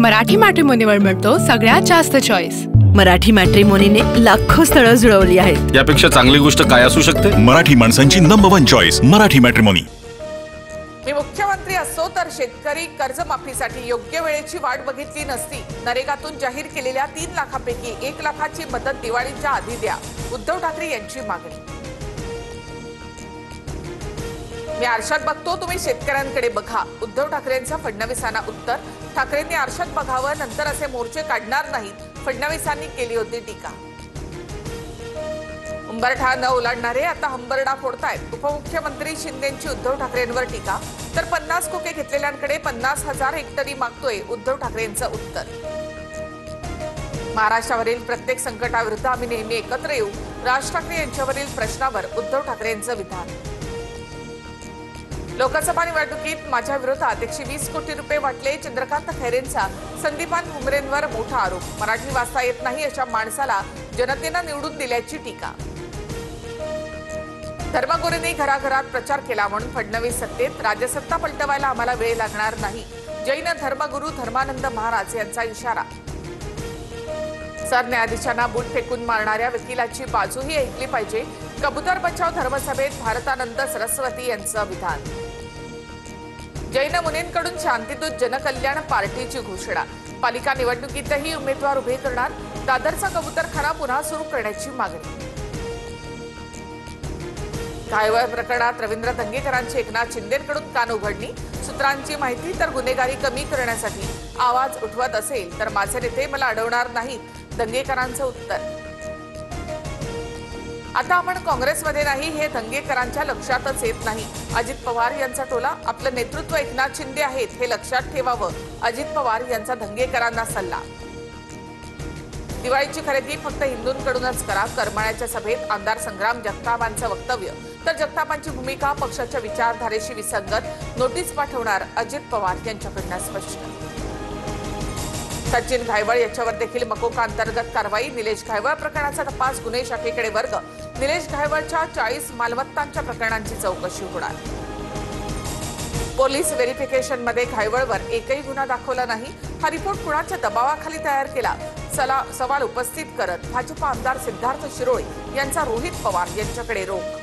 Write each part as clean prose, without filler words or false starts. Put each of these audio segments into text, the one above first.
मराठी मॅट्रिमोनीवर मिळतो सगळ्यात जास्त चॉईस। मराठी मॅट्रिमोनीने लाखो स्थळं जुळवली आहेत। यापेक्षा चांगली गोष्ट काय असू शकते? मराठी माणसांची नंबर 1 चॉईस मराठी मॅट्रिमोनी। मी मुख्यमंत्री असतो तर शेतकरी कर्जमाफीसाठी योग्य वेळेची वाट बघितली नसती। नरेगातून जाहीर केलेल्या 3 लाखांपैकी 1 लाखाची मदत दिवाळीच्या आधी द्या, उद्धव ठाकरे यांची मागणी। मी आरशात बघतो, तुम्ही शेतकऱ्यांकडे बघा, उद्धव ठाकरेंचं फडणवीसांना उत्तर। ठाकरेंनी आरशात बघावं, नंतर असे मोर्चे काढणार नाहीत, फडणवीसांनी केली होती टीका। उंबरठा न ओलांडणारे आता हंबरडा फोडतायत। उपमुख्यमंत्री शिंदेंची उद्धव ठाकरेंवर टीका, तर 50 खोके घेतलेल्यांकडे 50,000 हेक्टरी मागतोय उद्धव ठाकरेंचं उत्तर। महाराष्ट्रावरील प्रत्येक संकटाविरुद्ध आम्ही नेहमी एकत्र येऊ, राज ठाकरे यांच्यावरील प्रश्नावर उद्धव ठाकरेंचं विधान। लोकसभा निवडणुकीत माझ्या विरोधात 120 कोटी रुपये वाटले, चंद्रकांत खैरेंचा संदीपान भुमरेंवर मोठा आरोप। मराठी वाचता येत नाही अशा माणसाला जनतेनं निवडून दिल्याची टीका। धर्मगुरूंनी घराघरात प्रचार केला म्हणून फडणवीस सत्तेत, राज्यसत्ता पलटवायला आम्हाला वेळ लागणार नाही, जैन धर्मगुरू धर्मानंद महाराज यांचा इशारा। सरन्यायाधीशांना बूट फेकून मारणाऱ्या वकिलाची बाजूही ऐकली पाहिजे, कबूतर बचाव धर्मसभेत भारतानंद सरस्वती यांचं विधान। जैन मुनींकडून शांतिदूत जनकल्याण पार्टीची घोषणा, पालिका निवडणुकीतही उमेदवार उभे करणार, दादरचा कबूतरखाना पुन्हा सुरू करण्याची मागणी। घायवळ प्रकरणात रवींद्र दंगेकरांची एकनाथ शिंदेंकडून कान उघडणी, सूत्रांची माहिती तर गुन्हेगारी कमी करण्यासाठी आवाज उठवत असेल तर माझे नेते मला अडवणार नाहीत, दंगेकरांचं उत्तर। आता आपण काँग्रेसमध्ये नाही हे दंगेकरांच्या लक्षातच येत नाही, अजित पवार यांचा टोला। आपलं नेतृत्व एकनाथ शिंदे आहेत हे लक्षात ठेवावं, अजित पवार यांचा दंगेकरांना सल्ला। दिवाळीची खरेदी फक्त हिंदूंकडूनच करा, करमाळ्याच्या सभेत आमदार संग्राम जगतापांचं वक्तव्य, तर जगतापांची भूमिका पक्षाच्या विचारधारेशी विसंगत, नोटीस पाठवणार, अजित पवार यांच्याकडून स्पष्ट। सचिन घायवळ याच्यावर देखील मकोका अंतर्गत कारवाई, निलेश घायवळ प्रकरणाचा तपास गुन्हे शाखेकडे वर्ग, निलेश घायवळच्या 40 मालमत्तांच्या प्रकरणांची चौकशी होणार। पोलीस व्हेरिफिकेशन मध्ये घायवळवर एकही गुन्हा दाखवला नाही, हा रिपोर्ट कुणाच्या दबावाखाली तयार केला, सवाल उपस्थित करत भाजप आमदार सिद्धार्थ शिरोळे यांचा रोहित पवार यांच्याकडे रोख।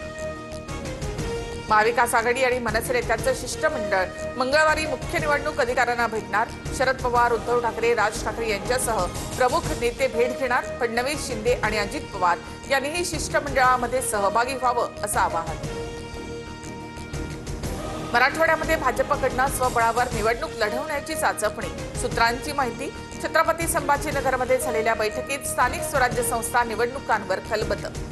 महाविकास आघाडी आणि मनसे नेत्यांचं शिष्टमंडळ मंगळवारी मुख्य निवडणूक अधिकाऱ्यांना भेटणार, शरद पवार, उद्धव ठाकरे, राज ठाकरे यांच्यासह प्रमुख नेते भेट घेणार। फडणवीस, शिंदे आणि अजित पवार यांनीही शिष्टमंडळामध्ये सहभागी व्हावं असं आवाहन। मराठवाड्यामध्ये भाजपकडनं स्वबळावर निवडणूक लढवण्याची चाचपणी, सूत्रांची माहिती, छत्रपती संभाजीनगरमध्ये झालेल्या बैठकीत स्थानिक स्वराज्य संस्था निवडणुकांवर खलबतं।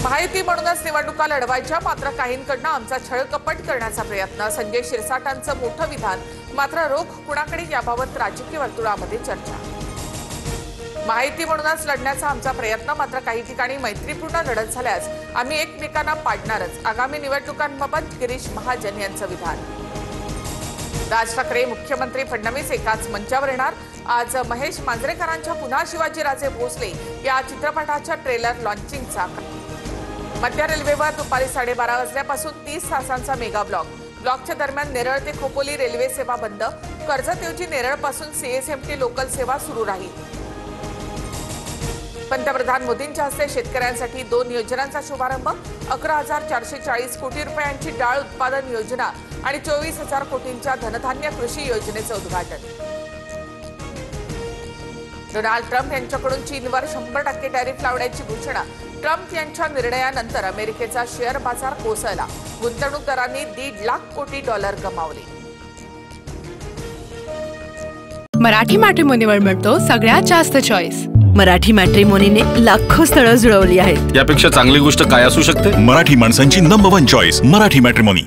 महायुती म्हणूनच निवडणुका लढवायच्या, मात्र काहींकडनं आमचा छळकपट करण्याचा प्रयत्न, संजय शिरसाटांचं मोठं विधान। मात्र रोख कुणाकडे याबाबत राजकीय वर्तुळामध्ये चर्चा। महायुती म्हणूनच लढण्याचा आमचा प्रयत्न, मात्र काही ठिकाणी मैत्रीपूर्ण लढत झाल्यास आम्ही एकमेकांना पाडणारच, आगामी निवडणुकांबाबत गिरीश महाजन यांचं विधान। राज ठाकरे, मुख्यमंत्री फडणवीस एकाच मंचावर येणार। आज महेश मांजरेकरांच्या पुन्हा शिवाजीराजे भोसले या चित्रपटाच्या ट्रेलर लॉन्चिंगचा। मध्य रेल्वेवर दुपारी 12:30 वाजल्यापासून 30 तासांचा मेगा ब्लॉकच्या दरम्यान नेरळ ते खोपोली रेल्वे सेवा बंद, कर्जतऐवजी नेरळपासून सीएसएमटी लोकल सेवा सुरू राहील। पंतप्रधान मोदींच्या हस्ते शेतकऱ्यांसाठी 2 योजनांचा शुभारंभ, 11,440 कोटी रुपयांची डाळ उत्पादन योजना आणि 24,000 कोटींच्या धनधान्य कृषी योजनेचं उद्घाटन। डोनाल्ड ट्रम्प यांच्याकडून चीनवर 100% टॅरिफ लावण्याची घोषणा, ट्रम्प यांच्या निर्णयानंतर अमेरिकेचा शेअर बाजार कोसळला, गुंतवणूकदारांनी $1.5 लाख कोटी गमावले। मराठी मॅट्रिमोनीवर मिळतो सगळ्यात जास्त चॉईस। मराठी मॅट्रिमोनीने लाखो स्थळं जुळवली आहेत। यापेक्षा चांगली गोष्ट काय असू शकते? मराठी माणसांची नंबर 1 चॉईस मराठी मॅट्रिमोनी।